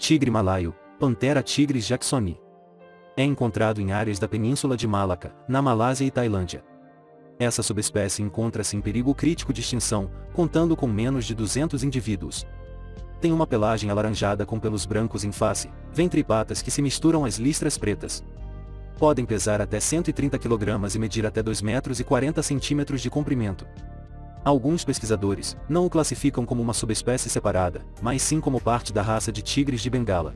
Tigre malaio, Panthera tigris jacksoni. É encontrado em áreas da Península de Malaca, na Malásia e Tailândia. Essa subespécie encontra-se em perigo crítico de extinção, contando com menos de 200 indivíduos. Tem uma pelagem alaranjada com pelos brancos em face, ventre e patas que se misturam às listras pretas. Podem pesar até 130 kg e medir até 2,40 m de comprimento. Alguns pesquisadores não o classificam como uma subespécie separada, mas sim como parte da raça de tigres de Bengala.